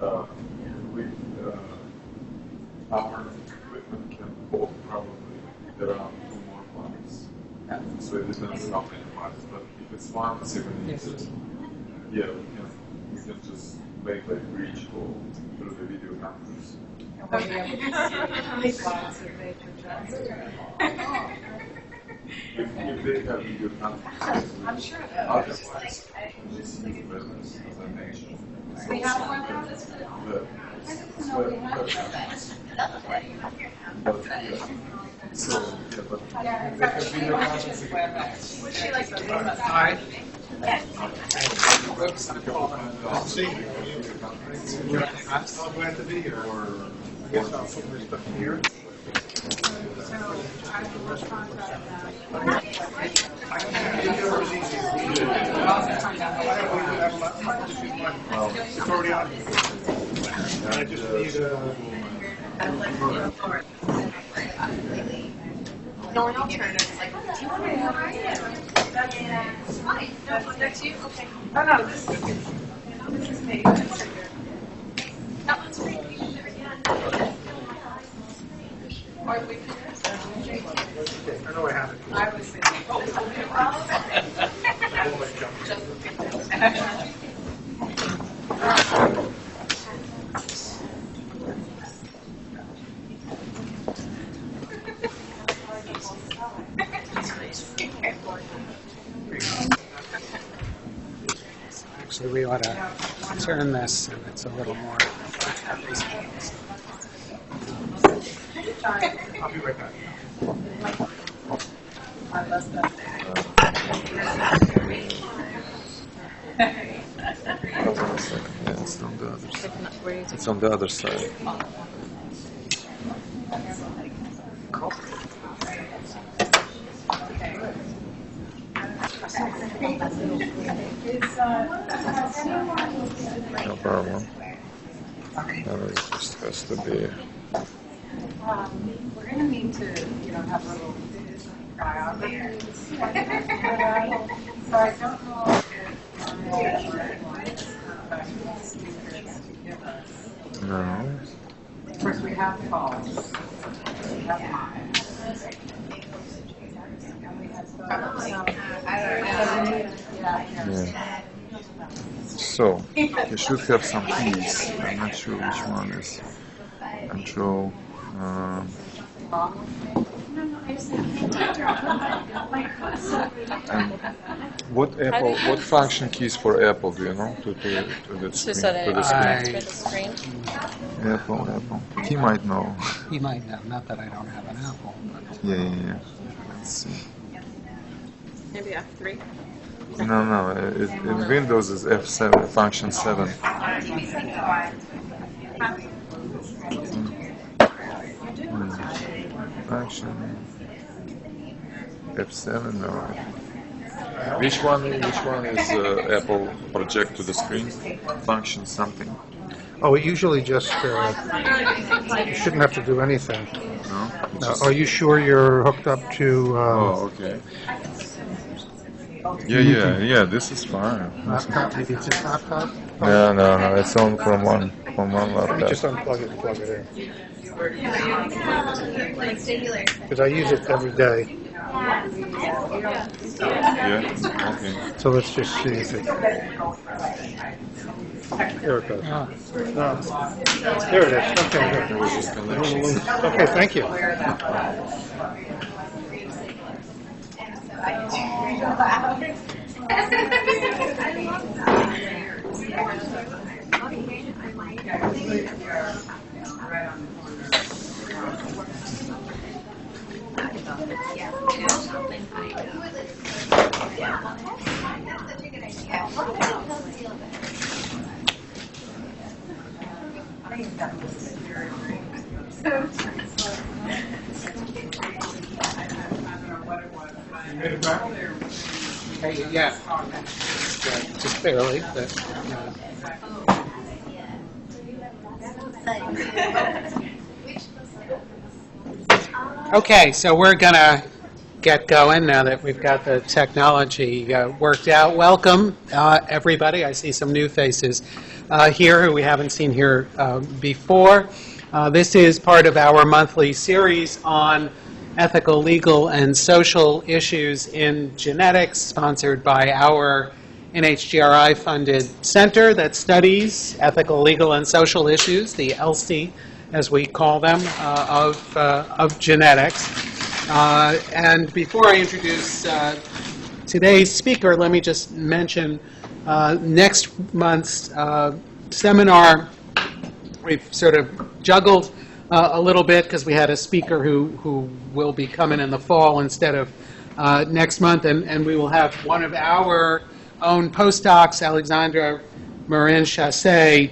with our equipment can hold probably around 2 more parts. So it depends how many parts. But if it's pharmacy related, yeah, we can just make like breach call through the video cameras. If they have video cameras, I'm sure otherwise, just use business, as I mentioned. we have one now. So, yeah, but they have video cameras. Would she like to do that? I'll grab the video, or I guess I'll put my stuff here. So I will contact them. It's already on. I just need The only alternative is like, do you want to know? That's fine. No, that's you? Okay. Oh, no, this is me. That one's great. Or we can I know I have it. I was thinking, Actually, we ought to turn this, and it's a little more. I'll be right back. Yeah, it's on the other side. It's on the other side. No problem. It just has to be. we're going to need to, have a little cryogenically. So I don't know if No. of course, we have calls. We have mine. Yeah. So, you should have some keys. I'm not sure which one is control. And what function keys for Apple do you know to the screen? To set it to the I- screen? for the screen. Apple. He might know. You might know, not that I don't have an Apple, but Yeah. Let's see. Maybe F3. No. In Windows is F7, function 7. Function F7, no. Which one is Apple project to the screen? Function something. Oh, it usually just, you shouldn't have to do anything. No? Are you sure you're hooked up to Oh, okay. Yeah, this is fine. laptop? Maybe it's a laptop? No, it's on from one laptop. Just unplug it and plug it in. Because I use it every day. Yeah, okay. So let's just see if it... There it goes. There it is. Okay, It good. was just connection. Okay, thank you. yeah, just barely. But, Okay, so we're gonna get going now that we've got the technology worked out. Welcome, everybody. I see some new faces. here who we haven't seen here before. This is part of our monthly series on ethical, legal, and social issues in genetics, sponsored by our NHGRI-funded center that studies ethical, legal, and social issues, the ELSI, as we call them, of genetics. And before I introduce today's speaker, let me just mention next month's seminar. We've sort of juggled a little bit because we had a speaker who will be coming in the fall instead of next month, and we will have one of our own postdocs, Alexandre Morin-Chassé,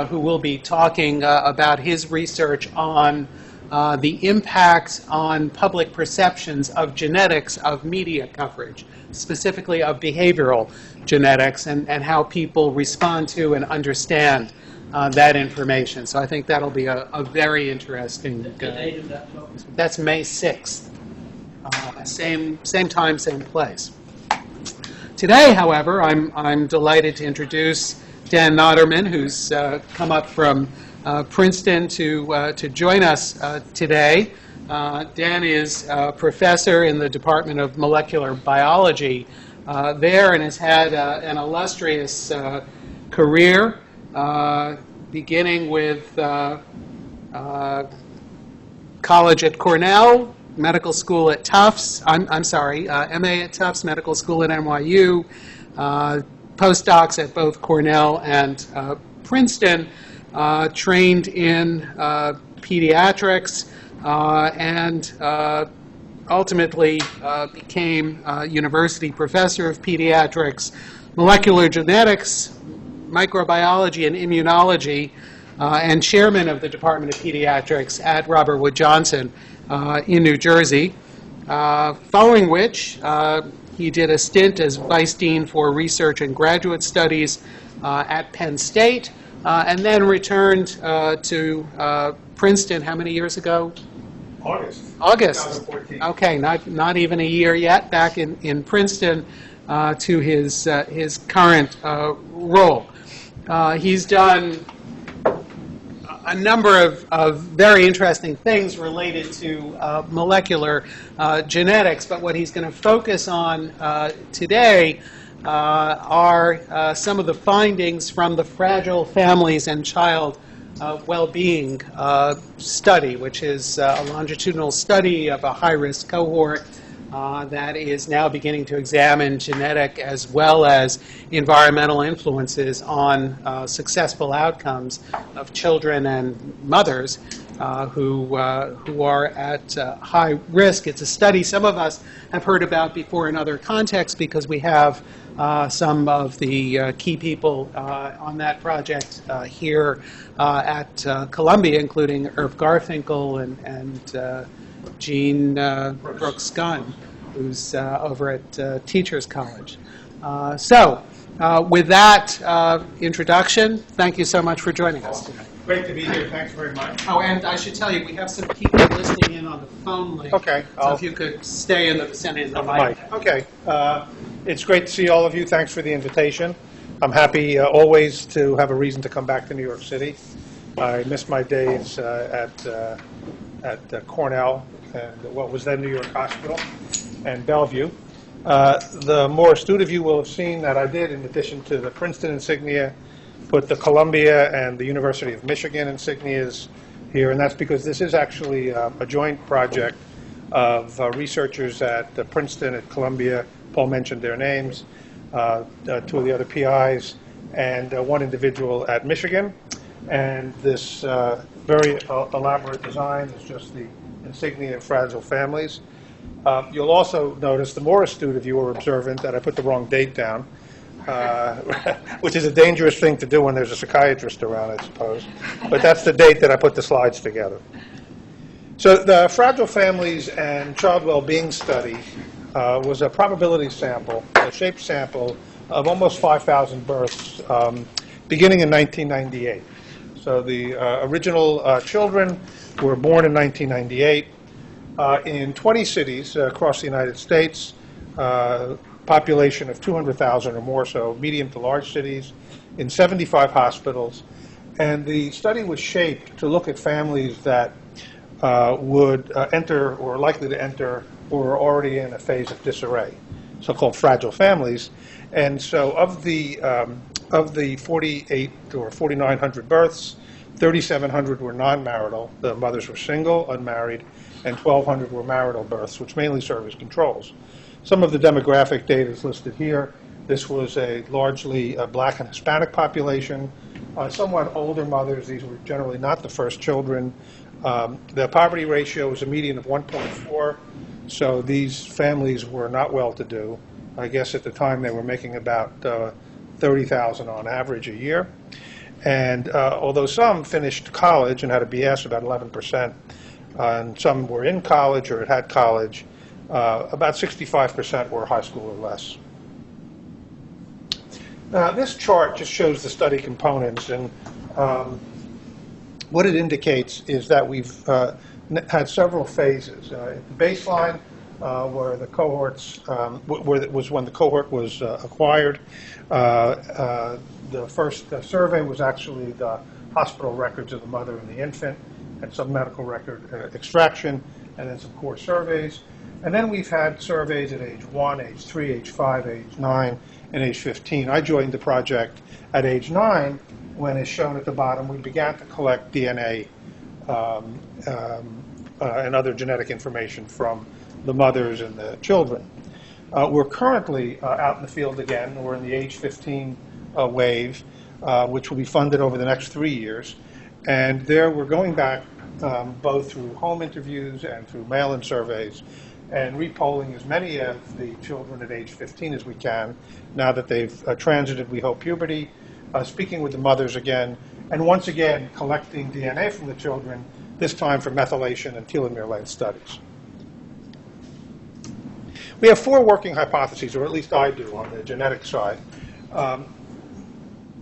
who will be talking about his research on the impact on public perceptions of genetics of media coverage, specifically of behavioral genetics, and how people respond to and understand that information. So I think that'll be a very interesting. That's May 6th. Same time, same place. Today, however, I'm delighted to introduce Dan Notterman, who's come up from Princeton to join us today. Dan is a professor in the Department of Molecular Biology there, and has had an illustrious career, beginning with college at Cornell, medical school at Tufts, I'm sorry, MA at Tufts, medical school at NYU, postdocs at both Cornell and Princeton, trained in pediatrics, and ultimately became university professor of pediatrics, molecular genetics, microbiology, and immunology, and chairman of the Department of Pediatrics at Robert Wood Johnson in New Jersey, following which he did a stint as vice dean for research and graduate studies at Penn State, and then returned to Princeton how many years ago? August. 2014. Okay, not even a year yet, back in Princeton to his current role. He's done a number of very interesting things related to molecular genetics, but what he's going to focus on today are some of the findings from the Fragile Families and Child Well-Being study, which is a longitudinal study of a high-risk cohort that is now beginning to examine genetic as well as environmental influences on successful outcomes of children and mothers who are at high risk. It's a study some of us have heard about before in other contexts because we have some of the key people on that project here at Columbia, including Irv Garfinkel and Jean Brooks Gunn, who's over at Teachers College. So with that introduction, thank you so much for joining us today. Great to be here. Thanks very much. Oh, and I should tell you, we have some people listening in on the phone link. Okay. So if you could stay in the vicinity of the mic. Okay. It's great to see all of you. Thanks for the invitation. I'm happy always to have a reason to come back to New York City. I missed my days at Cornell and what was then New York Hospital and Bellevue. The more astute of you will have seen that I did, in addition to the Princeton insignia, put the Columbia and the University of Michigan insignias here, and that's because this is actually a joint project of researchers at Princeton, at Columbia. Paul mentioned their names, two of the other PIs, and one individual at Michigan. And this very elaborate design is just the insignia of Fragile Families. You'll also notice, the more astute of you are observant, that I put the wrong date down, which is a dangerous thing to do when there's a psychiatrist around, I suppose. But that's the date that I put the slides together. So the Fragile Families and Child Well-Being Study was a probability sample, a shaped sample of almost 5,000 births beginning in 1998. So the original children were born in 1998 in 20 cities across the United States, population of 200,000 or more, so medium to large cities, in 75 hospitals. And the study was shaped to look at families that would enter or are likely to enter or are already in a phase of disarray, so-called fragile families. And so of the 48 or 4,900 births, 3,700 were non-marital. The mothers were single, unmarried, and 1,200 were marital births, which mainly serve as controls. Some of the demographic data is listed here. This was a largely black and Hispanic population, somewhat older mothers. These were generally not the first children. The poverty ratio was a median of 1.4, so these families were not well-to-do. I guess at the time they were making about $30,000 on average a year. And although some finished college and had a BS, about 11%, and some were in college or had college, about 65% were high school or less. This chart just shows the study components, and what it indicates is that we've had several phases. The baseline, where the cohorts, was when the cohort was acquired. The first survey was actually the hospital records of the mother and the infant, and some medical record extraction, and then some core surveys. And then we've had surveys at age 1, age 3, age 5, age 9, and age 15. I joined the project at age 9, when, as shown at the bottom, we began to collect DNA and other genetic information from the mothers and the children. We're currently out in the field again. We're in the age 15 wave, which will be funded over the next 3 years. And there we're going back both through home interviews and through mail-in surveys and repolling as many of the children at age 15 as we can, now that they've transited, we hope, puberty, speaking with the mothers again, and once again collecting DNA from the children, this time for methylation and telomere length studies. We have 4 working hypotheses, or at least I do, on the genetic side. The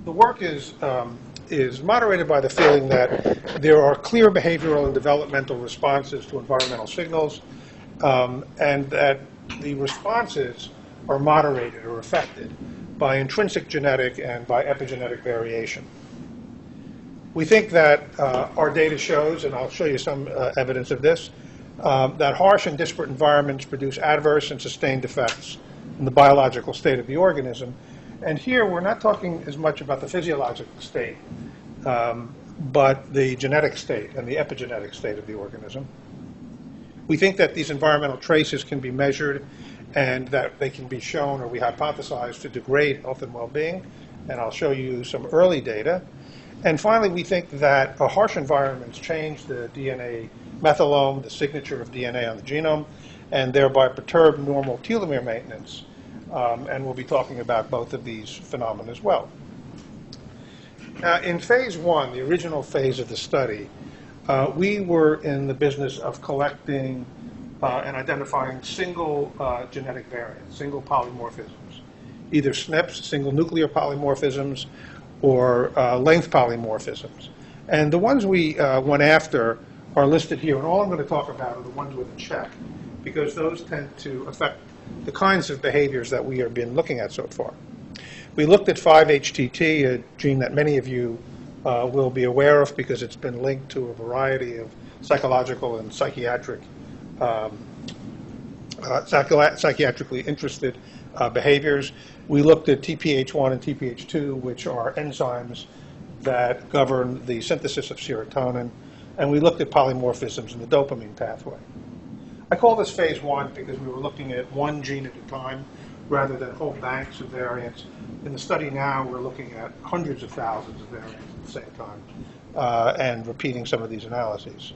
work is moderated by the feeling that there are clear behavioral and developmental responses to environmental signals, and that the responses are moderated or affected by intrinsic genetic and by epigenetic variation. We think that our data shows, and I'll show you some evidence of this, that harsh and disparate environments produce adverse and sustained effects in the biological state of the organism. And here we're not talking as much about the physiological state, but the genetic state and the epigenetic state of the organism. We think that these environmental traces can be measured and that they can be shown, or we hypothesize, to degrade health and well-being. And I'll show you some early data. And finally, we think that harsh environments change the DNA methylome, the signature of DNA on the genome, and thereby perturb normal telomere maintenance. And we'll be talking about both of these phenomena as well. Now, in phase 1, the original phase of the study, we were in the business of collecting and identifying single genetic variants, single polymorphisms, either SNPs, single nuclear polymorphisms, or length polymorphisms. And the ones we went after are listed here, and all I'm going to talk about are the ones with a check, because those tend to affect the kinds of behaviors that we have been looking at so far. We looked at 5-HTT, a gene that many of you will be aware of because it's been linked to a variety of psychological and psychiatric, psychiatrically interested behaviors. We looked at TPH1 and TPH2, which are enzymes that govern the synthesis of serotonin, and we looked at polymorphisms in the dopamine pathway. I call this phase 1 because we were looking at one gene at a time rather than whole banks of variants. In the study now, we're looking at hundreds of thousands of variants at the same time and repeating some of these analyses.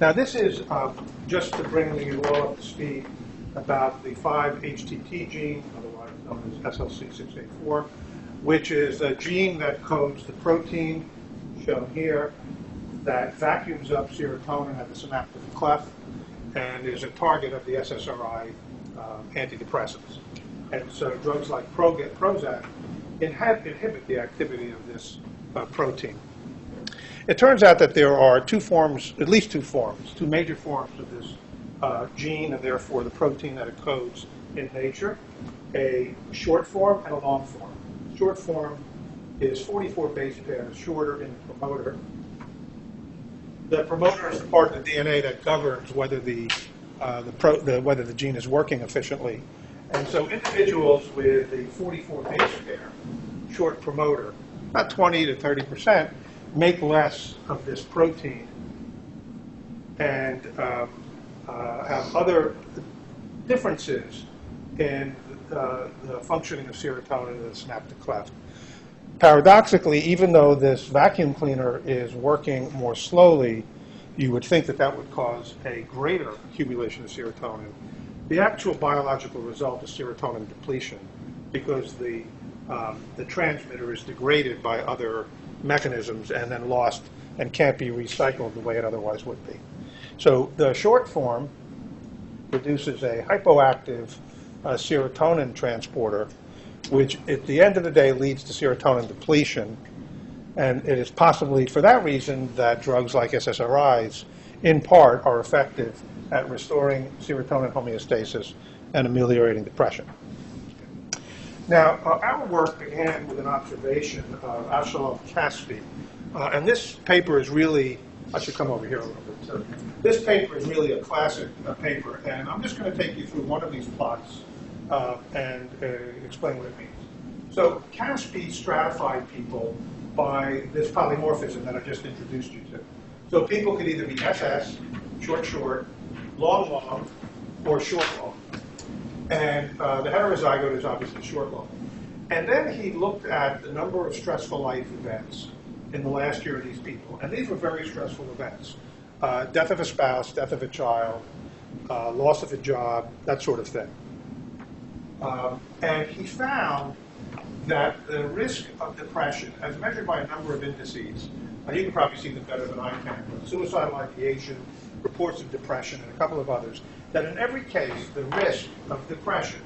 Now, this is just to bring you all up to speed about the 5-HTT gene, otherwise known as SLC6A4, which is a gene that codes the protein shown here that vacuums up serotonin at the synaptic cleft and is a target of the SSRI antidepressants. And so drugs like Prozac inhibit the activity of this protein. It turns out that there are two forms, at least two forms, two major forms of this gene, and therefore the protein that it codes in nature, a short form and a long form. Short form is 44 base pairs shorter in the promoter. The promoter is the part of the DNA that governs whether whether the gene is working efficiently. And so individuals with the 44 base pair, short promoter, about 20 to 30%, make less of this protein and have other differences in the functioning of serotonin in the synaptic cleft. Paradoxically, even though this vacuum cleaner is working more slowly, you would think that that would cause a greater accumulation of serotonin. The actual biological result is serotonin depletion because the transmitter is degraded by other mechanisms and then lost and can't be recycled the way it otherwise would be. So the short form produces a hypoactive serotonin transporter, which at the end of the day leads to serotonin depletion. And it is possibly for that reason that drugs like SSRIs, in part, are effective at restoring serotonin homeostasis and ameliorating depression. Now, our work began with an observation of Avshalom Caspi. And this paper is really, I should come over here a little bit. So this paper is really a classic paper. And I'm just going to take you through one of these plots and explain what it means. So Caspi stratified people by this polymorphism that I just introduced you to. So people could either be SS, short, long, or short-long. And the heterozygote is obviously short-long. And then he looked at the number of stressful life events in the last year of these people. And these were very stressful events. Death of a spouse, death of a child, loss of a job, that sort of thing. And he found that the risk of depression, as measured by a number of indices, you can probably see them better than I can, but suicidal ideation, reports of depression, and a couple of others, that in every case, the risk of depression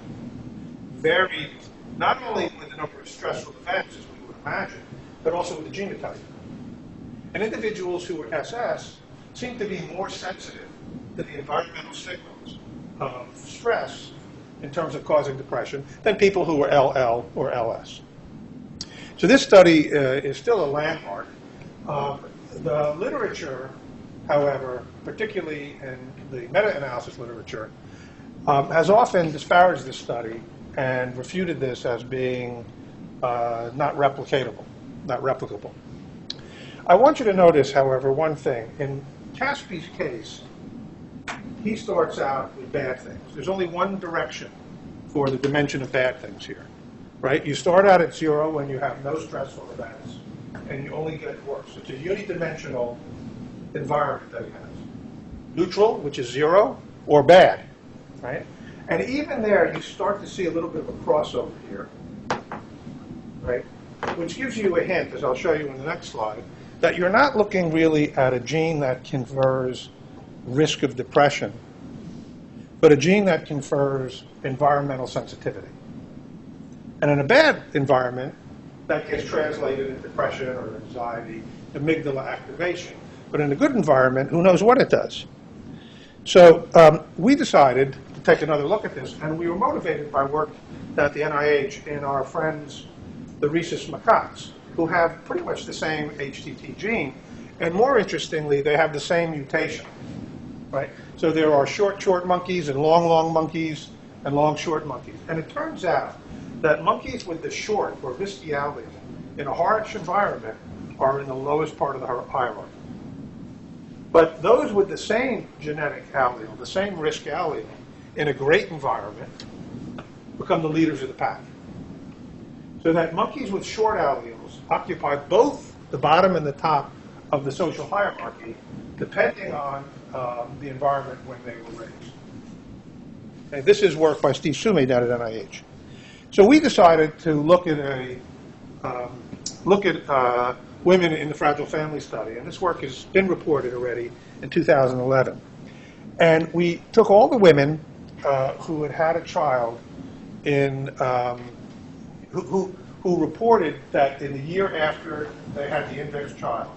varied not only with the number of stressful events, as we would imagine, but also with the genotype. And individuals who were SS seem to be more sensitive to the environmental signals of stress in terms of causing depression than people who were LL or LS. So this study is still a landmark. The literature, however, particularly in the meta-analysis literature, has often disparaged this study and refuted this as being not replicable. I want you to notice, however, one thing. In Caspi's case, he starts out with bad things. There's only one direction for the dimension of bad things here, right? You start out at 0 when you have no stressful events, and you only get worse. It's a unidimensional environment that he has. Neutral, which is 0, or bad, right? And even there, you start to see a little bit of a crossover here, right? Which gives you a hint, as I'll show you in the next slide, that you're not looking really at a gene that confers risk of depression, but a gene that confers environmental sensitivity. And in a bad environment, that gets translated into depression or anxiety, amygdala activation. But in a good environment, who knows what it does? So we decided to take another look at this, and we were motivated by work at the NIH in our friends, the rhesus macaques, who have pretty much the same HTT gene, and more interestingly, they have the same mutation, right? So there are short monkeys and long monkeys and long short monkeys. And it turns out that monkeys with the short or risky allele in a harsh environment are in the lowest part of the hierarchy. But those with the same genetic allele, the same risk allele, in a great environment, become the leaders of the pack. So that monkeys with short alleles occupy both the bottom and the top of the social hierarchy, depending on the environment when they were raised. Okay, this is work by Steve Sume down at NIH. So we decided to look at women in the Fragile Family Study, and this work has been reported already in 2011. And we took all the women who had had a child in who reported that in the year after they had the index child,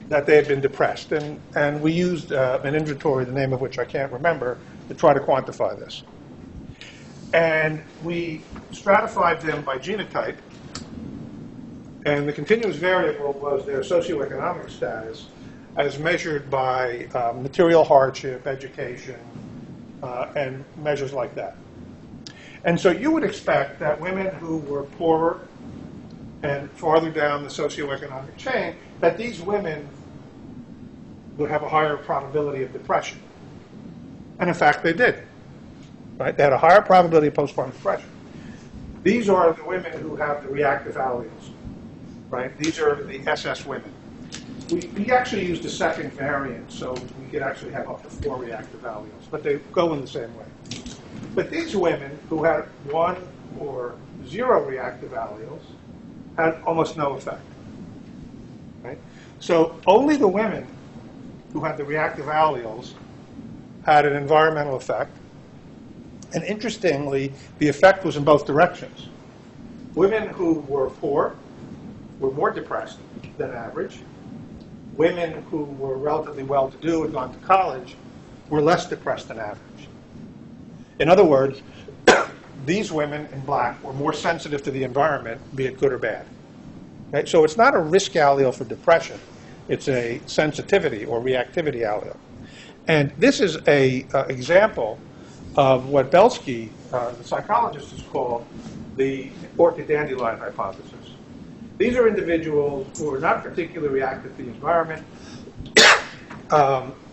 that they had been depressed. And we used an inventory, the name of which I can't remember, to try to quantify this. And we stratified them by genotype. And the continuous variable was their socioeconomic status as measured by material hardship, education, and measures like that. And so you would expect that women who were poorer and farther down the socioeconomic chain, that these women would have a higher probability of depression. And in fact, they did. Right? They had a higher probability of postpartum depression. These are the women who have the reactive alleles. Right? These are the SS women. We actually used a second variant, so we could actually have up to 4 reactive alleles, but they go in the same way. But these women who had 1 or 0 reactive alleles had almost no effect. Right? So only the women who had the reactive alleles had an environmental effect. And interestingly, the effect was in both directions. Women who were poor were more depressed than average. Women who were relatively well-to-do and gone to college were less depressed than average. In other words, these women in black were more sensitive to the environment, be it good or bad. Right? So it's not a risk allele for depression. It's a sensitivity or reactivity allele. And this is an example of what Belsky, the psychologist, has called the Orchid Dandelion hypothesis. These are individuals who are not particularly reactive to the environment.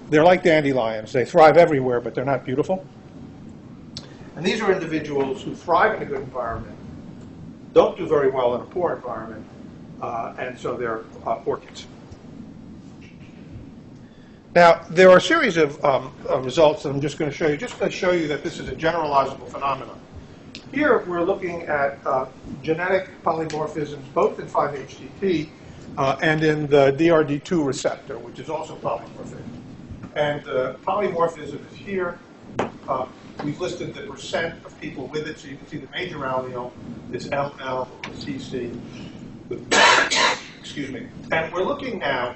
They're like dandelions. They thrive everywhere, but they're not beautiful. And these are individuals who thrive in a good environment, don't do very well in a poor environment, and so they're orchids. Now, there are a series of results that I'm just going to show you, just to show you that this is a generalizable phenomenon. Here, we're looking at genetic polymorphisms, both in 5-HTP and in the DRD2 receptor, which is also polymorphic. And the polymorphism is here. We've listed the percent of people with it, so you can see the major allele is LL, CC. Excuse me. And we're looking now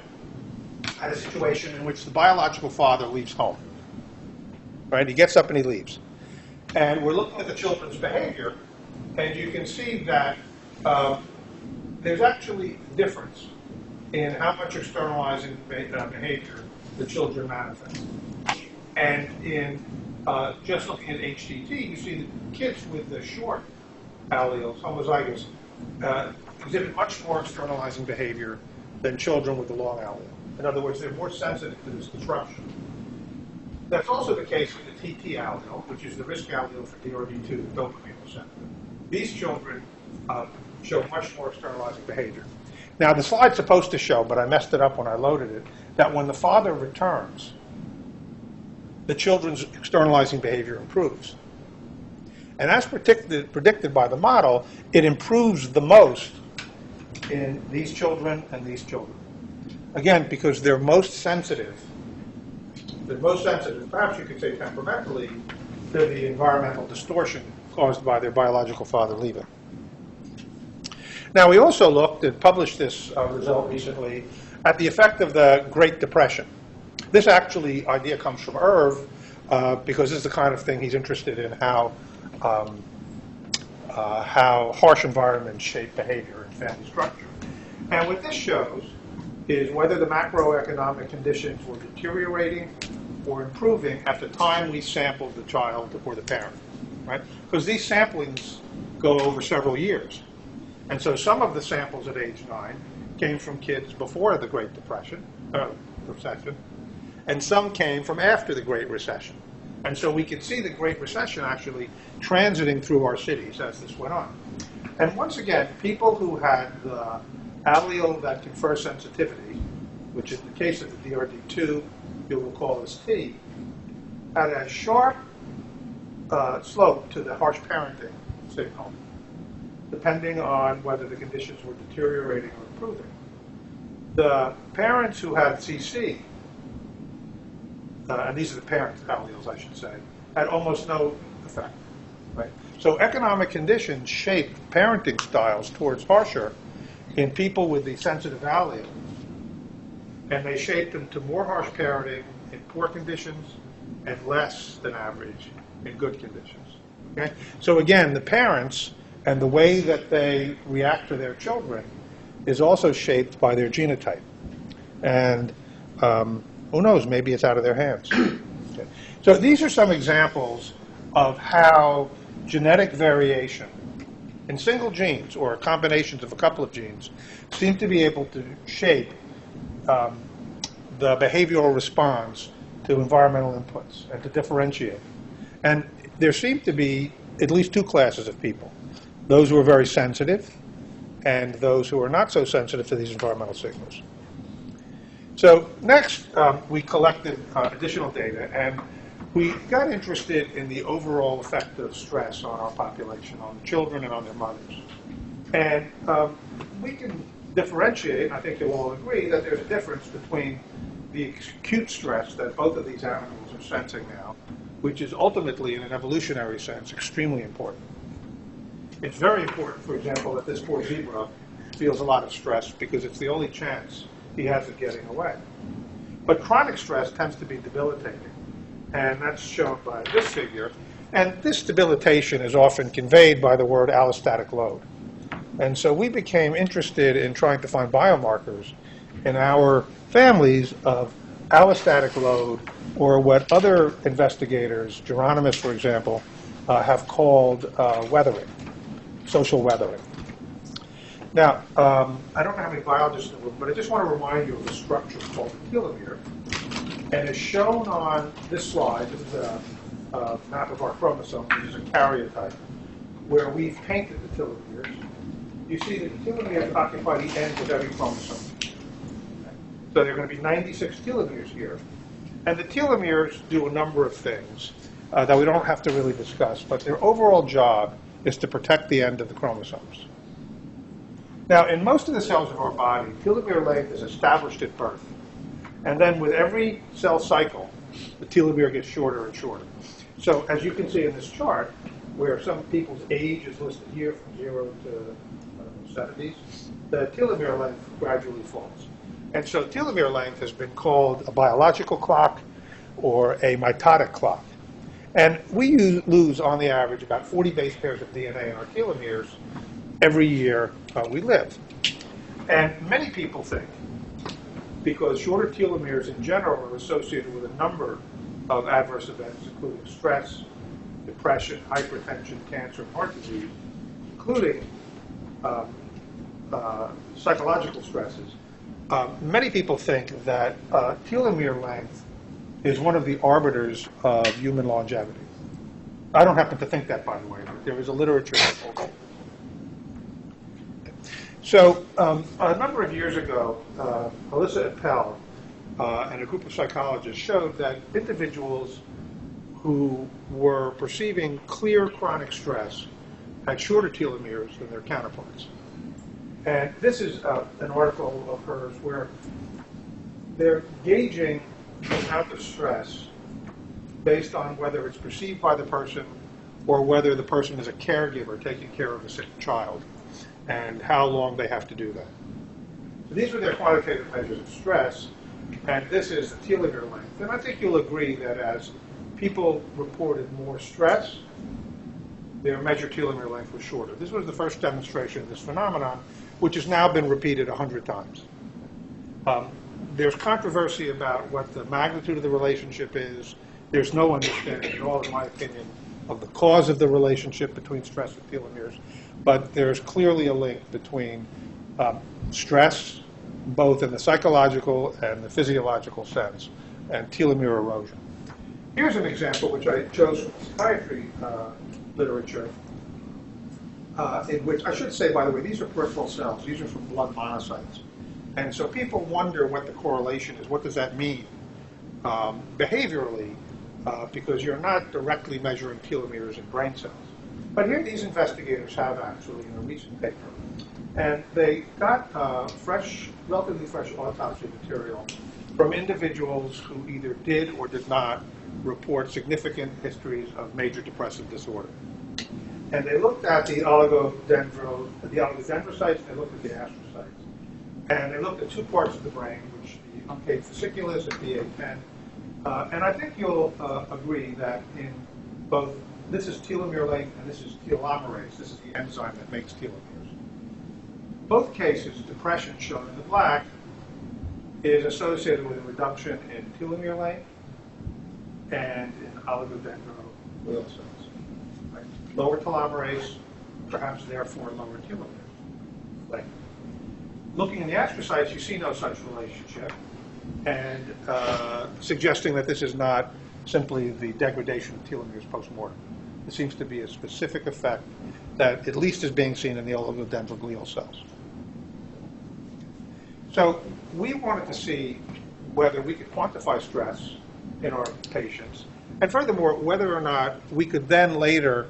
at a situation in which the biological father leaves home. Right? He gets up and he leaves. And we're looking at the children's behavior, and you can see that there's actually a difference in how much externalizing behavior the children manifest. And in just looking at HTT, you see that kids with the short alleles, homozygous, exhibit much more externalizing behavior than children with the long allele. In other words, they're more sensitive to this disruption. That's also the case with the TT allele, which is the risk allele for DRD2, dopamine receptor. These children show much more externalizing behavior. Now, the slide's supposed to show, but I messed it up when I loaded it, that when the father returns, the children's externalizing behavior improves. And as predicted by the model, it improves the most in these children and these children. Again, because they're most sensitive. They're most sensitive, perhaps you could say temperamentally, to the environmental distortion caused by their biological father leaving. Now, we also looked and published this result recently at the effect of the Great Depression. This actually idea comes from Irv, because this is the kind of thing he's interested in, how harsh environments shape behavior and family structure. And what this shows is whether the macroeconomic conditions were deteriorating or improving at the time we sampled the child or the parent, right? Because these samplings go over several years. And so some of the samples at age 9 came from kids before the Great Recession, and some came from after the Great Recession. And so we could see the Great Recession actually transiting through our cities as this went on. And once again, people who had the allele that confers sensitivity, which in the case of the DRD2, you'll recall as T, had a sharp slope to the harsh parenting signal, depending on whether the conditions were deteriorating or improving. The parents who had CC, and these are the parent alleles, I should say, had almost no effect. Right? So economic conditions shaped parenting styles towards harsher in people with the sensitive allele, and they shaped them to more harsh parenting in poor conditions and less than average in good conditions. Okay? So again, the parents and the way that they react to their children is also shaped by their genotype. And who knows, maybe it's out of their hands. Okay. So these are some examples of how genetic variation in single genes or combinations of a couple of genes seem to be able to shape the behavioral response to environmental inputs and to differentiate. And there seem to be at least two classes of people: those who are very sensitive and those who are not so sensitive to these environmental signals. So next, we collected additional data, and we got interested in the overall effect of stress on our population, on children and on their mothers. And we can differentiate, I think you'll all agree, that there's a difference between the acute stress that both of these animals are sensing now, which is ultimately, in an evolutionary sense, extremely important. It's very important, for example, that this poor zebra feels a lot of stress because it's the only chance he has of getting away. But chronic stress tends to be debilitating, and that's shown by this figure. And this debilitation is often conveyed by the word allostatic load. And so we became interested in trying to find biomarkers in our families of allostatic load, or what other investigators, Geronimus, for example, have called weathering, social weathering. Now, I don't know how many biologists in the room, but I just want to remind you of a structure called the telomere. And as shown on this slide, this is a map of our chromosomes, which is a karyotype, where we've painted the telomeres. You see that the telomeres occupy the ends of every chromosome. So there are going to be 96 telomeres here. And the telomeres do a number of things that we don't have to really discuss, but their overall job is to protect the end of the chromosomes. Now, in most of the cells of our body, telomere length is established at birth. And then with every cell cycle, the telomere gets shorter and shorter. So as you can see in this chart, where some people's age is listed here from 0 to 70s, the telomere length gradually falls. And so telomere length has been called a biological clock or a mitotic clock. And we lose, on the average, about 40 base pairs of DNA in our telomeres every year we live. And many people think, because shorter telomeres in general are associated with a number of adverse events, including stress, depression, hypertension, cancer, and heart disease, including psychological stresses, many people think that telomere length is one of the arbiters of human longevity. I don't happen to think that, by the way, but there is a literature that holds it. So a number of years ago, Alyssa et al. And a group of psychologists showed that individuals who were perceiving clear chronic stress had shorter telomeres than their counterparts. And this is an article of hers where they're gauging the amount of stress based on whether it's perceived by the person or whether the person is a caregiver taking care of a sick child, and how long they have to do that. So these were their quantitative measures of stress, and this is the telomere length. And I think you'll agree that as people reported more stress, their measured telomere length was shorter. This was the first demonstration of this phenomenon, which has now been repeated 100 times. There's controversy about what the magnitude of the relationship is. There's no understanding at all, in my opinion, of the cause of the relationship between stress and telomeres. But there's clearly a link between stress, both in the psychological and the physiological sense, and telomere erosion. Here's an example which I chose from psychiatry literature, in which, I should say, by the way, these are peripheral cells. These are from blood monocytes. And so people wonder what the correlation is. What does that mean behaviorally? Because you're not directly measuring telomeres in brain cells. But here these investigators have actually in a recent paper. And they got relatively fresh autopsy material from individuals who either did or did not report significant histories of major depressive disorder. And they looked at the oligodendrocytes, and they looked at the astrocytes. And they looked at two parts of the brain, which the uncaged fasciculus and BA10. And I think you'll agree that in both, this is telomere length and this is telomerase. This is the enzyme that makes telomeres. both cases, depression shown in the black is associated with a reduction in telomere length and in oligodendroglial cells. Right? Lower telomerase, perhaps therefore lower telomere length. Looking in the astrocytes, you see no such relationship, and suggesting that this is not simply the degradation of telomeres post-mortem. It seems to be a specific effect that at least is being seen in the oligodendroglial cells. So we wanted to see whether we could quantify stress in our patients, and furthermore, whether or not we could then later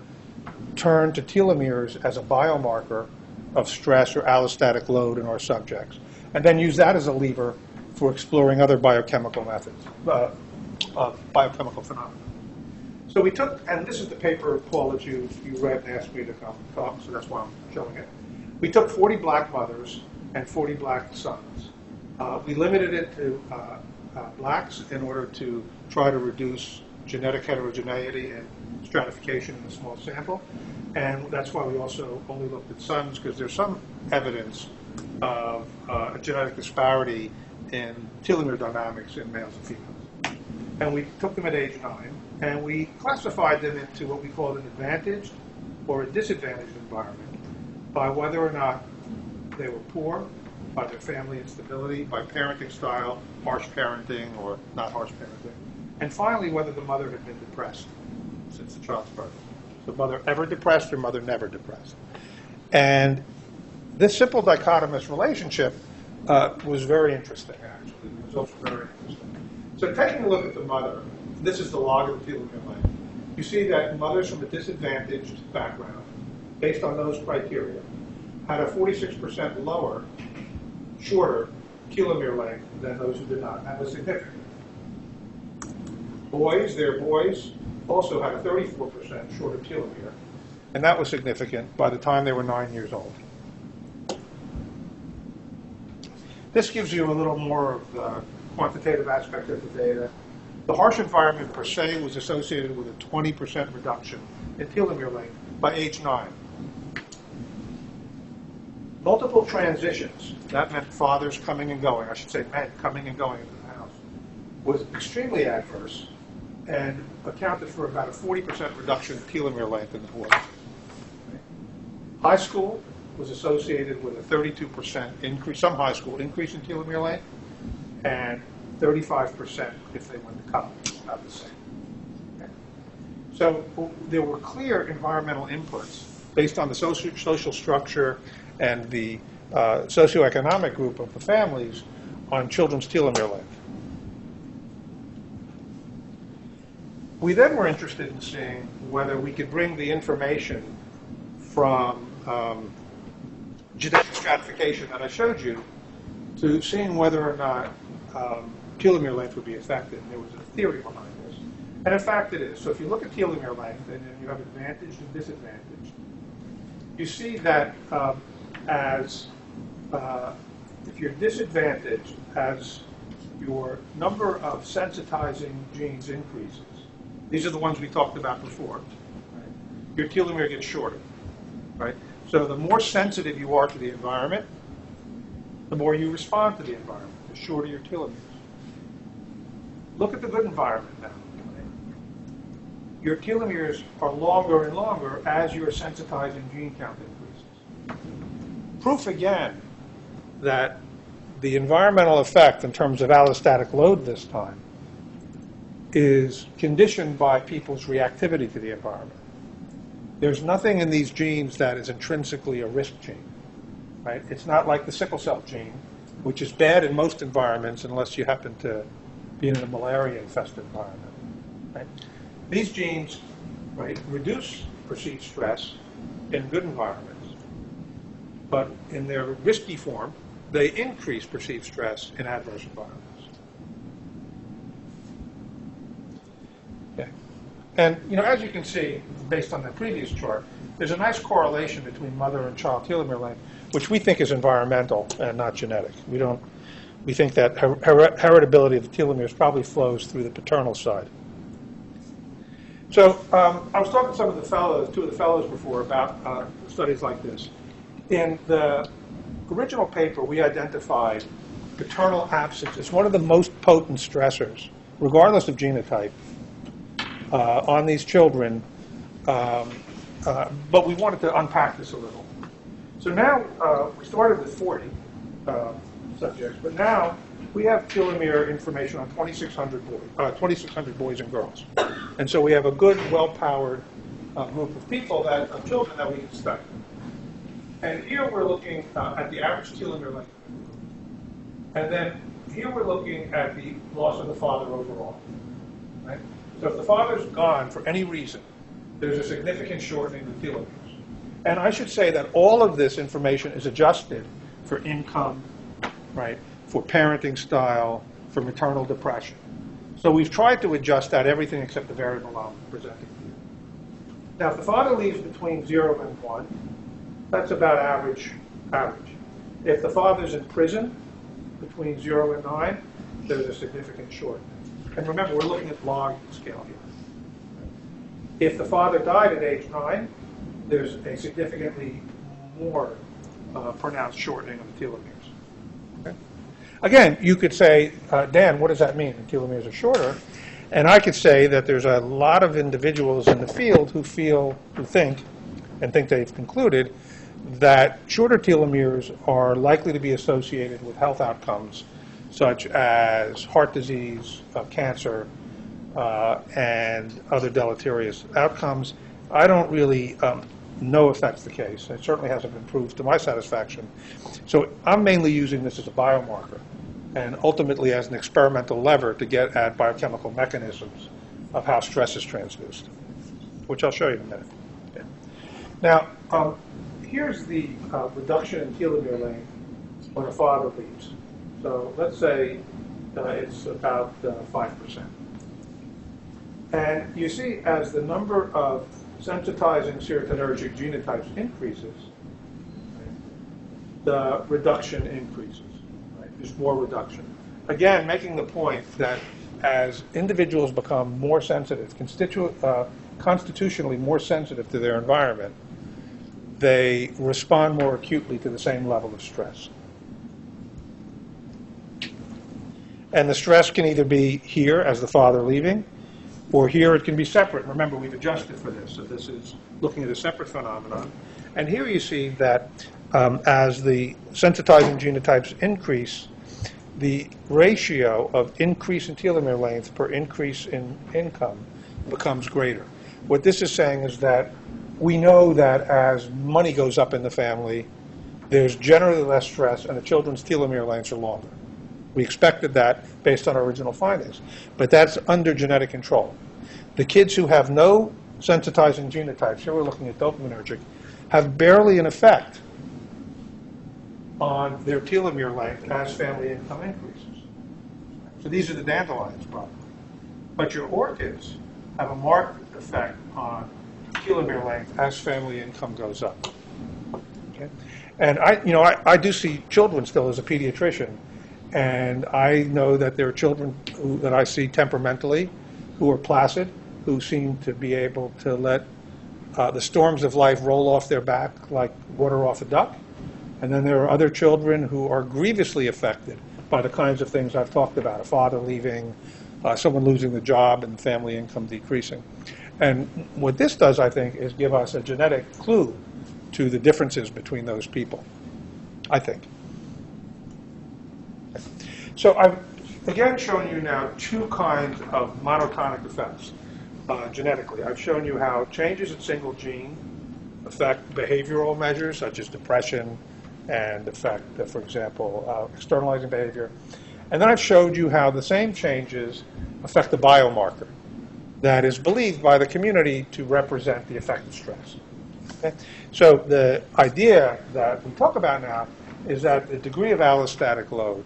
turn to telomeres as a biomarker of stress or allostatic load in our subjects, and then use that as a lever for exploring other biochemical methods, biochemical phenomena. So we took, and this is the paper, Paul, that you read and asked me to come talk, so that's why I'm showing it. We took 40 black mothers and 40 black sons. We limited it to blacks in order to try to reduce genetic heterogeneity and stratification in a small sample. And that's why we also only looked at sons, because there's some evidence of a genetic disparity in telomere dynamics in males and females. And we took them at age 9, and we classified them into what we called an advantaged or a disadvantaged environment by whether or not they were poor, by their family instability, by parenting style, harsh parenting or not harsh parenting, and finally whether the mother had been depressed since the child's birth. The mother ever depressed or mother never depressed. And this simple dichotomous relationship was very interesting, actually. It was also very interesting. So taking a look at the mother, this is the log of the telomere length. You see that mothers from a disadvantaged background, based on those criteria, had a 46% lower, shorter telomere length than those who did not. That was significant. Boys, their boys, also had a 34% shorter telomere, and that was significant by the time they were 9 years old. This gives you a little more of the quantitative aspect of the data. The harsh environment per se was associated with a 20% reduction in telomere length by age 9. Multiple transitions, that meant fathers coming and going, I should say men coming and going into the house, was extremely adverse and accounted for about a 40% reduction in telomere length in the boys. High school was associated with a 32% increase, some high school increase in telomere length, and 35% if they went to college, about the same. Okay. So there were clear environmental inputs based on the social structure and the socioeconomic group of the families on children's telomere length. We then were interested in seeing whether we could bring the information from genetic stratification that I showed you to seeing whether or not telomere length would be affected. And there was a theory behind this. And in fact it is. So if you look at telomere length and then you have advantaged and disadvantaged, you see that if you're disadvantaged, as your number of sensitizing genes increases, these are the ones we talked about before, right? Your telomere gets shorter, right? So the more sensitive you are to the environment, the more you respond to the environment, the shorter your telomeres. Look at the good environment now. Right? Your telomeres are longer and longer as your sensitizing gene count increases. Proof again that the environmental effect in terms of allostatic load this time is conditioned by people's reactivity to the environment. There's nothing in these genes that is intrinsically a risk gene, right? It's not like the sickle cell gene, which is bad in most environments unless you happen to be in a malaria-infested environment, right? These genes, right, reduce perceived stress in good environments, but in their risky form, they increase perceived stress in adverse environments. Okay. And as you can see, based on the previous chart, there's a nice correlation between mother and child telomere length, which we think is environmental and not genetic. We think that heritability of the telomeres probably flows through the paternal side. So I was talking to two of the fellows before about studies like this. In the original paper, we identified paternal absence as one of the most potent stressors, regardless of genotype, on these children. But we wanted to unpack this a little. So now we started with 40 subjects, but now we have telomere information on 2,600 boys and girls. And so we have a good, well-powered group of people, of children that we can study. And here we're looking at the average telomere length. And then here we're looking at the loss of the father overall. Right? So if the father's gone for any reason, there's a significant shortening of telomeres. And I should say that all of this information is adjusted for income, right, for parenting style, for maternal depression. So we've tried to adjust that, everything except the variable I'm presenting to you. Now, if the father leaves between 0 and 1, that's about average. If the father's in prison between 0 and 9, there's a significant shortening. And remember, we're looking at log scale here. If the father died at age 9, there's a significantly more pronounced shortening of the telomeres. Okay? Again, you could say, Dan, what does that mean? The telomeres are shorter. And I could say that there's a lot of individuals in the field who think they've concluded that shorter telomeres are likely to be associated with health outcomes such as heart disease, cancer, and other deleterious outcomes. I don't really know if that's the case. It certainly hasn't been proved to my satisfaction. So I'm mainly using this as a biomarker and ultimately as an experimental lever to get at biochemical mechanisms of how stress is transduced, which I'll show you in a minute. Okay. Now, here's the reduction in telomere length when a father leaves. So let's say it's about 5%. And you see, as the number of sensitizing serotonergic genotypes increases, right, the reduction increases. Right? There's more reduction. Again, making the point that as individuals become more sensitive, constitutionally more sensitive to their environment, they respond more acutely to the same level of stress. And the stress can either be here as the father leaving, or here it can be separate. Remember, we've adjusted for this, so this is looking at a separate phenomenon. And here you see that as the sensitizing genotypes increase, the ratio of increase in telomere length per increase in income becomes greater. What this is saying is that we know that as money goes up in the family, there's generally less stress and the children's telomere lengths are longer. We expected that based on our original findings. But that's under genetic control. The kids who have no sensitizing genotypes, here we're looking at dopaminergic, have barely an effect on their telomere length as family income increases. So these are the dandelions probably. But your orchids have a marked effect on telomere length as family income goes up. Okay? And I do see children still as a pediatrician. And I know that there are children that I see temperamentally who are placid, who seem to be able to let the storms of life roll off their back like water off a duck. And then there are other children who are grievously affected by the kinds of things I've talked about, a father leaving, someone losing the job and family income decreasing. And what this does, I think, is give us a genetic clue to the differences between those people, I think. So I've again shown you now two kinds of monotonic effects genetically. I've shown you how changes in single gene affect behavioral measures such as depression and affect, for example, externalizing behavior. And then I've showed you how the same changes affect the biomarker that is believed by the community to represent the effect of stress. Okay? So the idea that we talk about now is that the degree of allostatic load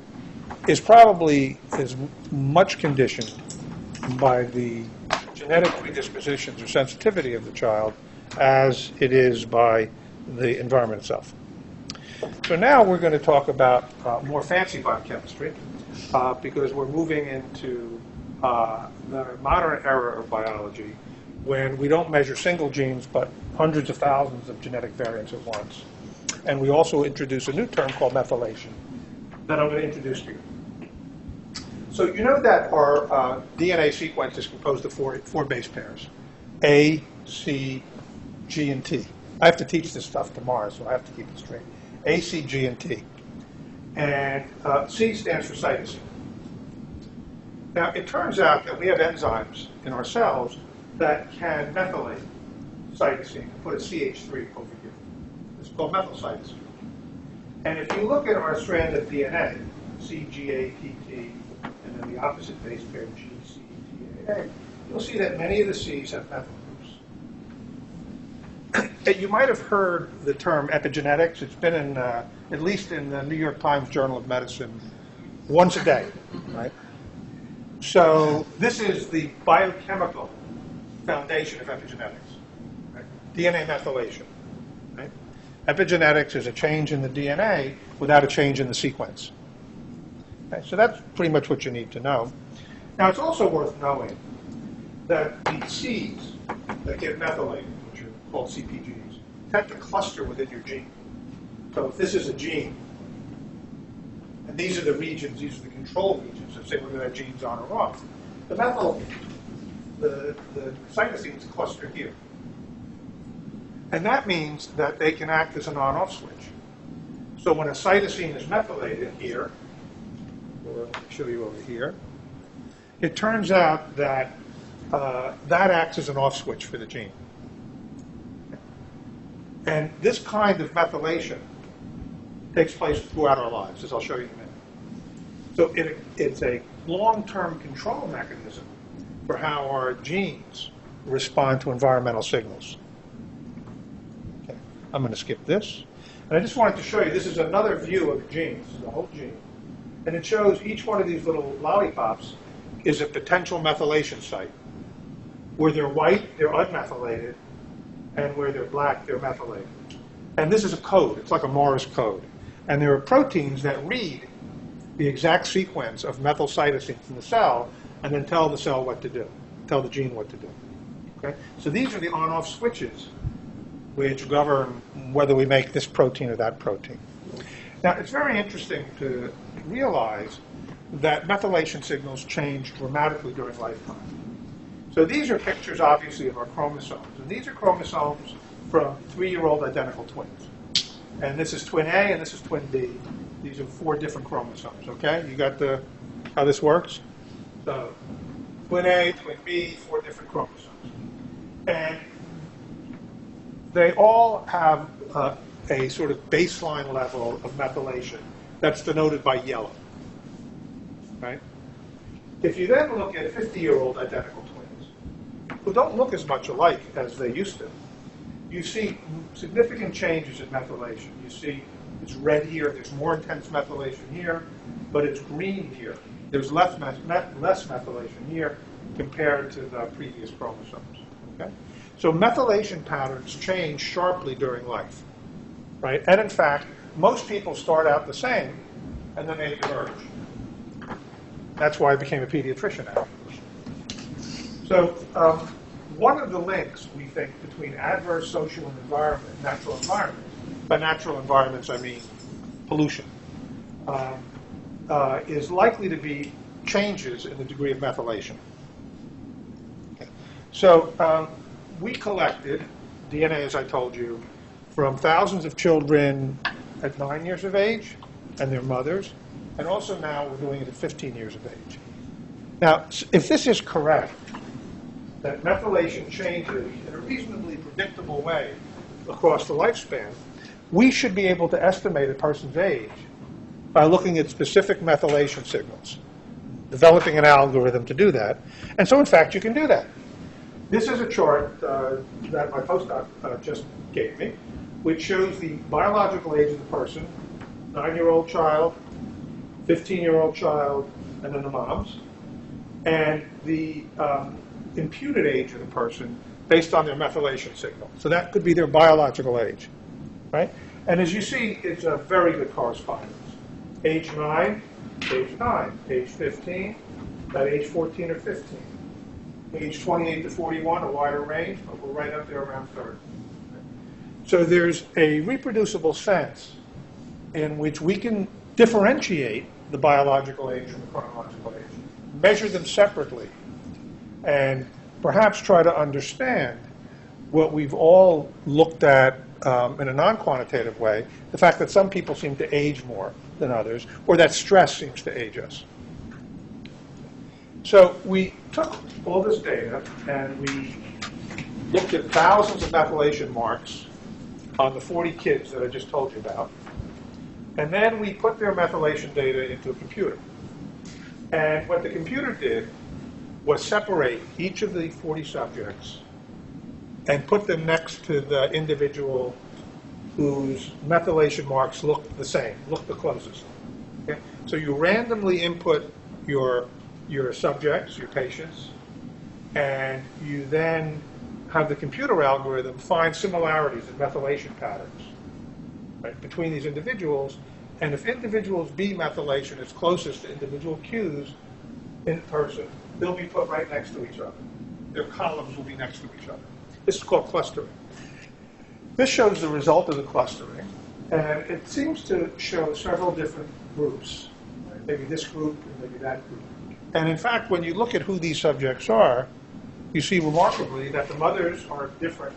is probably as much conditioned by the genetic predispositions or sensitivity of the child as it is by the environment itself. So now we're going to talk about more fancy biochemistry because we're moving into the modern era of biology when we don't measure single genes but hundreds of thousands of genetic variants at once. And we also introduce a new term called methylation that I'm going to introduce to you. So you know that our DNA sequence is composed of four base pairs, A, C, G, and T. I have to teach this stuff tomorrow, so I have to keep it straight. A, C, G, and T. And C stands for cytosine. Now, it turns out that we have enzymes in our cells that can methylate cytosine and put a CH3 over here. It's called methylcytosine. And if you look at our strand of DNA, C, G, A, T, T, and then the opposite base pair, G, C, T, A, you'll see that many of the C's have methyl groups. You might have heard the term epigenetics. It's been in, at least in the New York Times Journal of Medicine, once a day, right? So this is the biochemical foundation of epigenetics, right? DNA methylation. Right? Epigenetics is a change in the DNA without a change in the sequence. Okay? So that's pretty much what you need to know. Now, it's also worth knowing that the Cs that get methylated, which are called CPGs, tend to cluster within your gene. So if this is a gene, and these are the regions, these are the control regions that say whether that gene's on or off, the cytosines cluster here. And that means that they can act as an on-off switch. So when a cytosine is methylated here, or I'll show you over here, it turns out that that acts as an off switch for the gene. And this kind of methylation takes place throughout our lives, as I'll show you in a minute. So it's a long-term control mechanism for how our genes respond to environmental signals. Okay. I'm going to skip this. And I just wanted to show you, this is another view of genes, the whole gene. And it shows each one of these little lollipops is a potential methylation site. Where they're white, they're unmethylated, and where they're black, they're methylated. And this is a code. It's like a Morse code. And there are proteins that read the exact sequence of methylcytosines in the cell and then tell the cell what to do, tell the gene what to do. Okay? So these are the on-off switches which govern whether we make this protein or that protein. Now, it's very interesting to realize that methylation signals change dramatically during lifetime. So these are pictures, obviously, of our chromosomes. And these are chromosomes from 3-year-old identical twins. And this is twin A and this is twin B. These are 4 different chromosomes, okay? You got how this works? So twin A, twin B, 4 different chromosomes. And they all have a sort of baseline level of methylation that's denoted by yellow, right? If you then look at 50-year-old identical twins, who don't look as much alike as they used to, you see significant changes in methylation. You see it's red here, there's more intense methylation here, but it's green here. There's less methylation here compared to the previous chromosomes. Okay? So methylation patterns change sharply during life, right? And in fact, most people start out the same, and then they diverge. That's why I became a pediatrician afterwards. So one of the links, we think, between adverse social and environment, natural environment, by natural environments I mean pollution, is likely to be changes in the degree of methylation. Okay. So we collected DNA, as I told you, from thousands of children at 9 years of age and their mothers, and also now we're doing it at 15 years of age. Now, if this is correct, that methylation changes in a reasonably predictable way across the lifespan, we should be able to estimate a person's age by looking at specific methylation signals, developing an algorithm to do that. And so, in fact, you can do that. This is a chart that my postdoc just gave me, which shows the biological age of the person, 9-year-old child, 15-year-old child, and then the moms, and the imputed age of the person based on their methylation signal. So that could be their biological age, right? And as you see, it's a very good correspondence. Age 9, age 9. Age 15, about age 14 or 15. Age 28 to 41, a wider range, but we're right up there around 30. So there's a reproducible sense in which we can differentiate the biological age from the chronological age, measure them separately, and perhaps try to understand what we've all looked at in a non-quantitative way, the fact that some people seem to age more than others, or that stress seems to age us. So we took all this data and we looked at thousands of methylation marks on the 40 kids that I just told you about. And then we put their methylation data into a computer. And what the computer did was separate each of the 40 subjects and put them next to the individual whose methylation marks looked the same, looked the closest. Okay? So you randomly input your subjects, your patients, and you then have the computer algorithm find similarities in methylation patterns, right, between these individuals. And if individuals B methylation is closest to individual Q's in person, they'll be put right next to each other. Their columns will be next to each other. This is called clustering. This shows the result of the clustering, and it seems to show several different groups, right? Maybe this group and maybe that group. And in fact, when you look at who these subjects are, you see remarkably that the mothers are different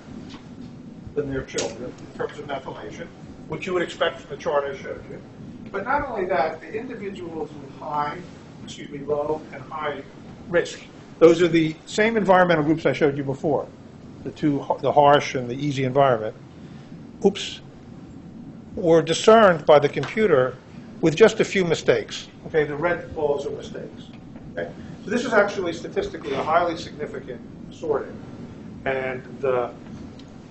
than their children in terms of methylation, which you would expect from the chart I showed you. But not only that, the individuals with low and high risk, those are the same environmental groups I showed you before, the harsh and the easy environment, were discerned by the computer with just a few mistakes. Okay, the red balls are mistakes. Okay? So this is actually statistically a highly significant sorting. And the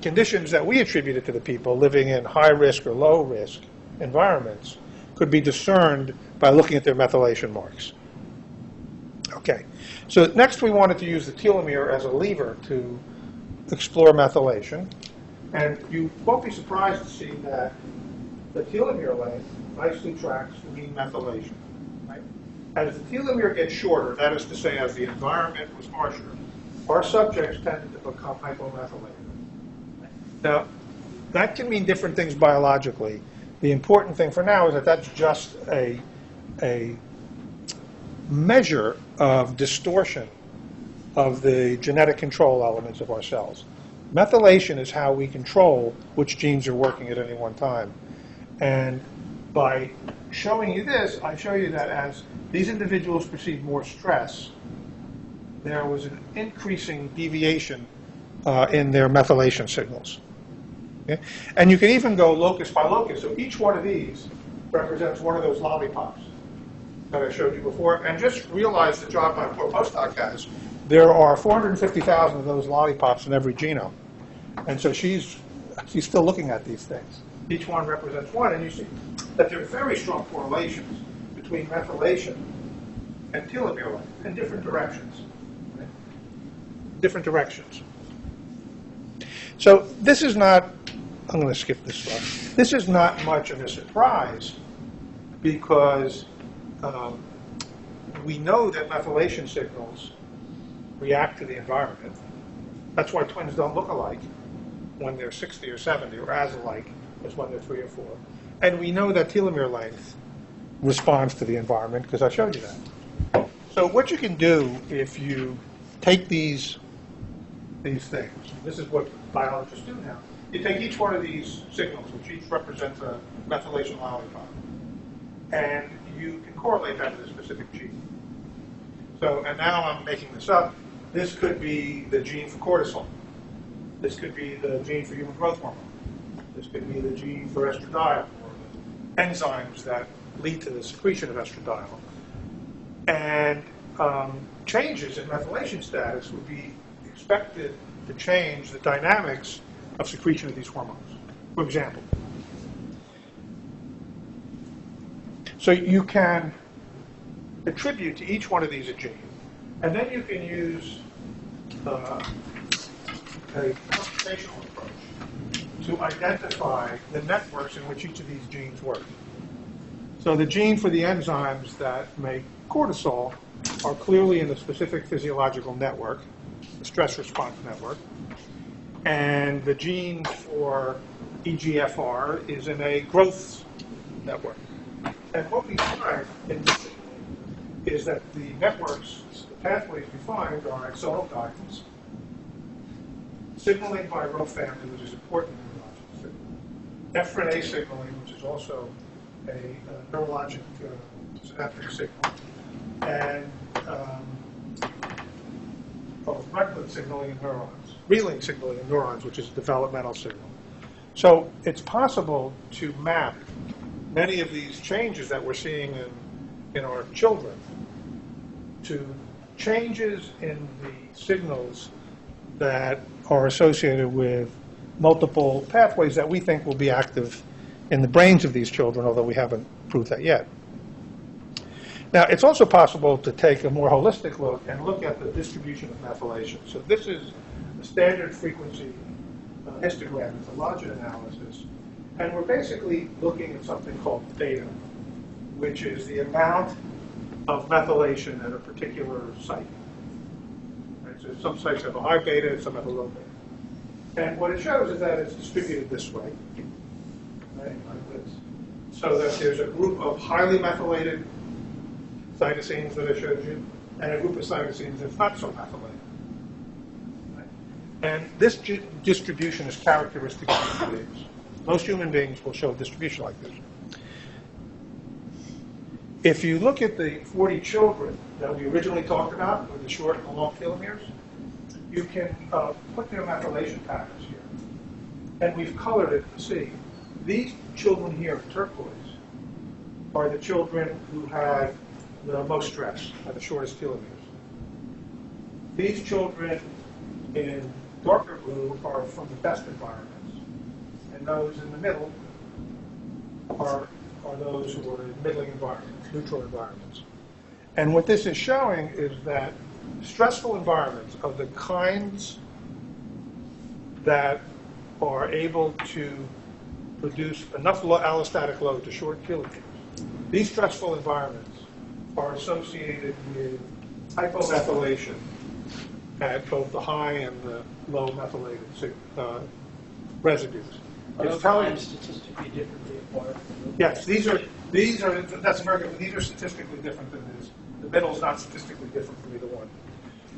conditions that we attributed to the people living in high risk or low risk environments could be discerned by looking at their methylation marks. Okay, so next we wanted to use the telomere as a lever to explore methylation. And you won't be surprised to see that the telomere length nicely tracks the mean methylation. Right? As the telomere gets shorter, that is to say, as the environment was harsher, our subjects tended to become hypomethylated. Now, that can mean different things biologically. The important thing for now is that that's just a measure of distortion of the genetic control elements of our cells. Methylation is how we control which genes are working at any one time. And by showing you this, I show you that as these individuals perceived more stress, there was an increasing deviation in their methylation signals. Okay? And you can even go locus by locus. So each one of these represents one of those lollipops that I showed you before. And just realize the job my poor postdoc has. There are 450,000 of those lollipops in every genome. And so she's still looking at these things. Each one represents one, and you see that there are very strong correlations between methylation and telomere length in different directions. Right? Different directions. So this is not, I'm going to skip this slide. This is not much of a surprise because we know that methylation signals react to the environment. That's why twins don't look alike when they're 60 or 70, or as alike as when they're 3 or 4. And we know that telomere length responds to the environment because I showed you that. So what you can do if you take these things, this is what biologists do now, you take each one of these signals, which each represents a methylation lollipop, and you can correlate that with a specific gene. So, and now I'm making this up, this could be the gene for cortisol. This could be the gene for human growth hormone. This could be the gene for estradiol, or the enzymes that lead to the secretion of estradiol. And changes in methylation status would be expected to change the dynamics of secretion of these hormones. For example, so you can attribute to each one of these a gene, and then you can use a computational approach to identify the networks in which each of these genes work. So the gene for the enzymes that make cortisol are clearly in a specific physiological network, the stress response network. And the genes for EGFR is in a growth network. And what we find in this is that the networks, the pathways we find are axonal guidance, signaling by Rho family, which is important in neurologic signal, Ephrin A signaling, which is also a neurologic synaptic signal, and Recklin signaling in neurons, Reeling signaling in neurons, which is a developmental signal. So it's possible to map many of these changes that we're seeing in our children to changes in the signals that are associated with multiple pathways that we think will be active in the brains of these children, although we haven't proved that yet. Now, it's also possible to take a more holistic look and look at the distribution of methylation. So this is a standard frequency histogram. It's a logit analysis. And we're basically looking at something called theta, which is the amount of methylation at a particular site. Right? So some sites have a high beta, some have a low beta. And what it shows is that it's distributed this way, right? Like this. So that there's a group of highly methylated cytosines that I showed you, and a group of cytosines that's not so methylated. Right? And this distribution is characteristic of human beings. Most human beings will show a distribution like this. If you look at the 40 children that we originally talked about, with the short and the long telomeres, you can put their methylation patterns here. And we've colored it to see. These children here in turquoise are the children who had the most stress, had the shortest telomeres. These children in darker blue are from the best environments. And those in the middle are those who are in middling environments, neutral environments. And what this is showing is that stressful environments of the kinds that are able to produce enough allostatic load to short telomeres, these stressful environments are associated with hypomethylation at both the high and the low methylated residues. Are those times statistically differently apart? Yes, these are that's very good. These are statistically different than this. The middle is not statistically different from either one.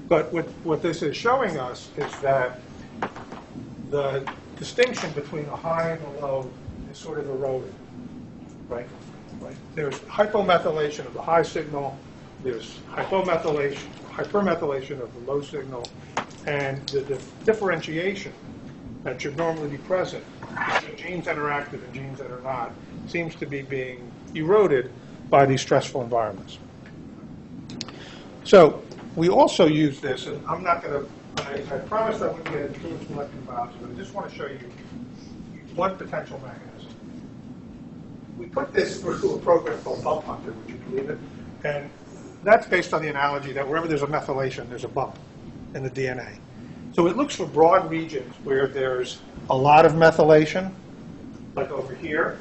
But what this is showing us is that the distinction between the high and the low is sort of eroded, right? There's hypomethylation of the high signal. There's hypermethylation of the low signal, and the differentiation that should normally be present between genes that are active and genes that are not seems to be being eroded by these stressful environments. So we also use this, and I'm not going to, I promised I wouldn't get into too much molecular biology, but I just want to show you one potential mechanism. We put this through a program called Bump Hunter, would you believe it? And that's based on the analogy that wherever there's a methylation, there's a bump in the DNA. So it looks for broad regions where there's a lot of methylation, like over here,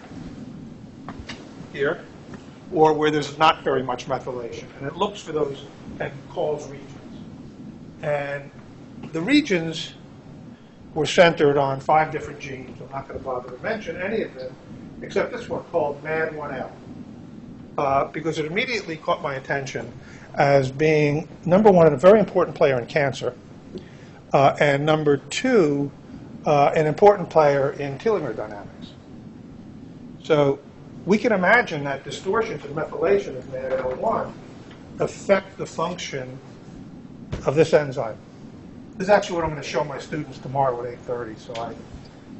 or where there's not very much methylation. And it looks for those and calls regions. And the regions were centered on 5 different genes. I'm not going to bother to mention any of them, except this one called MAD1L, because it immediately caught my attention as being, number one, a very important player in cancer, and number 2, an important player in telomere dynamics. So we can imagine that distortions in methylation of MADL1 affect the function of this enzyme. This is actually what I'm going to show my students tomorrow at 8:30, so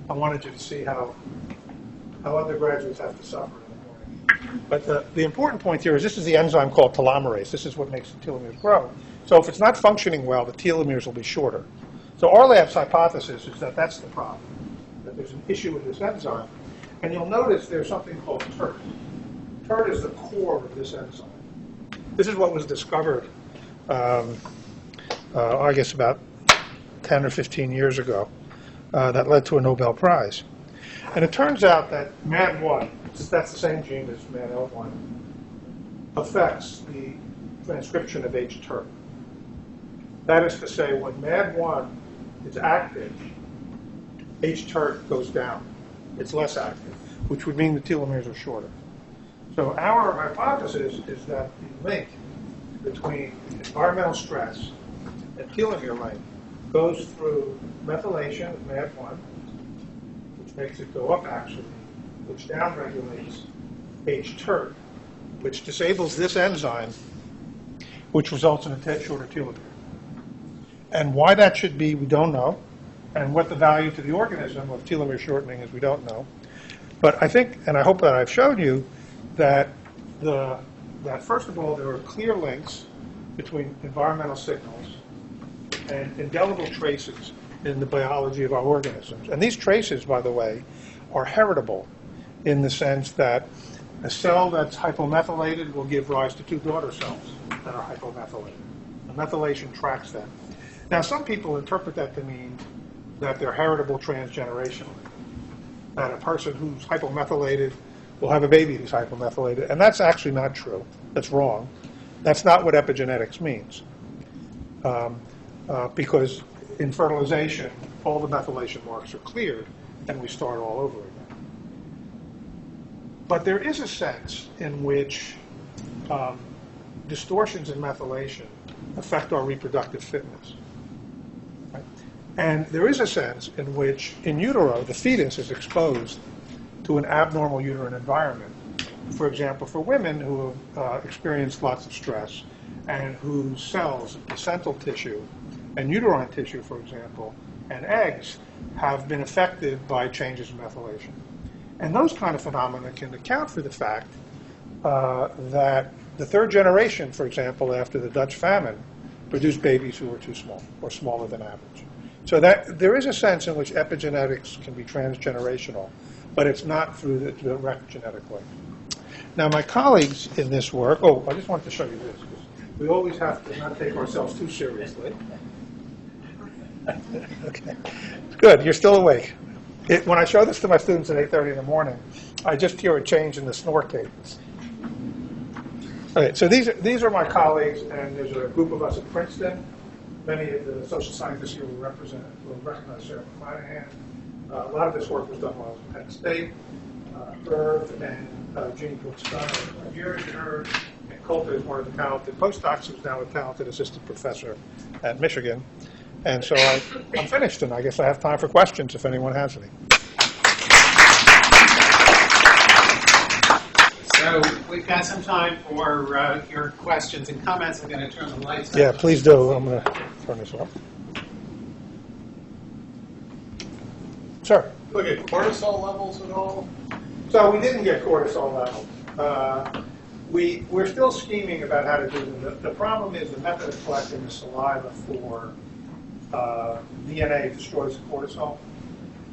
I wanted you to see how undergraduates have to suffer in the morning. But the important point here is this is the enzyme called telomerase. This is what makes the telomeres grow. So if it's not functioning well, the telomeres will be shorter. So our lab's hypothesis is that that's the problem, that there's an issue with this enzyme. And you'll notice there's something called TERT. TERT is the core of this enzyme. This is what was discovered, I guess, about 10 or 15 years ago that led to a Nobel Prize. And it turns out that MAD1, that's the same gene as MADL1, affects the transcription of H-TERT. That is to say, when MAD1 is active, H-TERT goes down. it's less active, which would mean the telomeres are shorter. So our hypothesis is that the link between environmental stress and telomere length goes through methylation of MAD1, which makes it go up actually, which downregulates H-TERT, which disables this enzyme, which results in a shorter telomere. And why that should be, we don't know. And what the value to the organism of telomere shortening is, we don't know. But I think, and I hope that I've shown you, that first of all, there are clear links between environmental signals and indelible traces in the biology of our organisms. And these traces, by the way, are heritable in the sense that a cell that's hypomethylated will give rise to two daughter cells that are hypomethylated. The methylation tracks them. Now, some people interpret that to mean that they're heritable transgenerationally, that a person who's hypomethylated will have a baby who's hypomethylated, and that's actually not true. That's wrong. That's not what epigenetics means, because in fertilization, all the methylation marks are cleared, and we start all over again. But there is a sense in which distortions in methylation affect our reproductive fitness. Right? And there is a sense in which, in utero, the fetus is exposed to an abnormal uterine environment. For example, for women who have experienced lots of stress and whose cells, placental tissue and uterine tissue, for example, and eggs have been affected by changes in methylation. And those kind of phenomena can account for the fact that the third generation, for example, after the Dutch famine, produced babies who were too small or smaller than average. So that there is a sense in which epigenetics can be transgenerational, but it's not through the direct genetic link. Now, my colleagues in this work, I just wanted to show you this, because we always have to not take ourselves too seriously. Okay, good, you're still awake. When I show this to my students at 8:30 in the morning, I just hear a change in the snore cadence. Okay, so these are my colleagues, and there's a group of us at Princeton. Many of the social scientists here will recognize Sarah McClanahan. A lot of this work was done while I was at Penn State. Irv and Jeannie Cook-Stein are here, and Coulter is one of the talented postdocs who's now a talented assistant professor at Michigan. And so I'm finished, and I guess I have time for questions if anyone has any. So we've got some time for your questions and comments. I'm going to turn the lights on. Yeah, please do. I'm going to turn this off. Sure. Look at cortisol levels at all? So we didn't get cortisol levels. We're still scheming about how to do them. The problem is the method of collecting the saliva for DNA destroys the cortisol.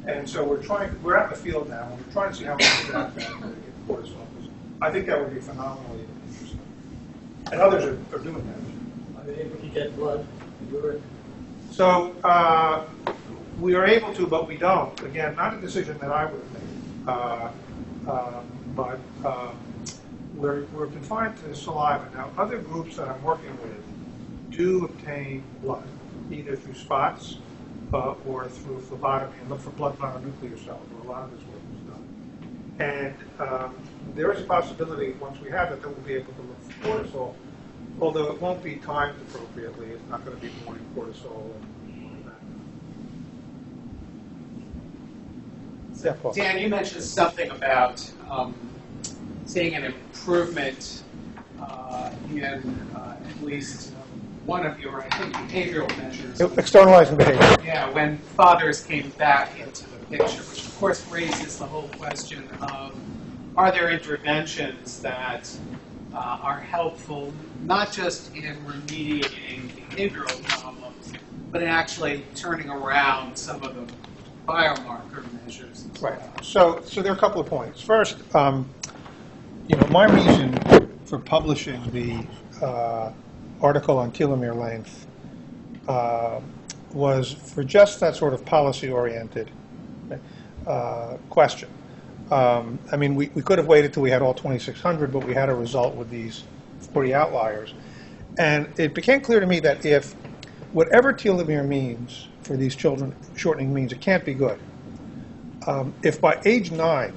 And so we're out in the field now, and we're trying to see how much of that to get cortisol. I think that would be phenomenally interesting. And others are doing that. Are they able to get blood, urine? So we are able to, but we don't. Again, not a decision that I would have made. But we're confined to the saliva. Now, other groups that I'm working with do obtain blood, either through spots or through phlebotomy, and look for blood mononuclear cells, where a lot of this work is done. And there is a possibility, once we have it, that we'll be able to look for cortisol, although it won't be timed appropriately. It's not going to be morning cortisol and that. Yeah, Paul. Dan, you mentioned something about seeing an improvement in at least one of your, I think, behavioral measures. Externalizing behavior. Yeah, when fathers came back into the picture, which of course raises the whole question of, are there interventions that are helpful, not just in remediating behavioral problems, but in actually turning around some of the biomarker measures? Right. So there are a couple of points. First, my reason for publishing the article on telomere length was for just that sort of policy-oriented question. I mean, we could have waited till we had all 2,600, but we had a result with these 40 outliers. And it became clear to me that if whatever telomere means for these children, shortening means, it can't be good. if by age 9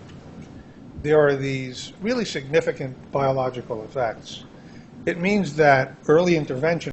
there are these really significant biological effects, it means that early intervention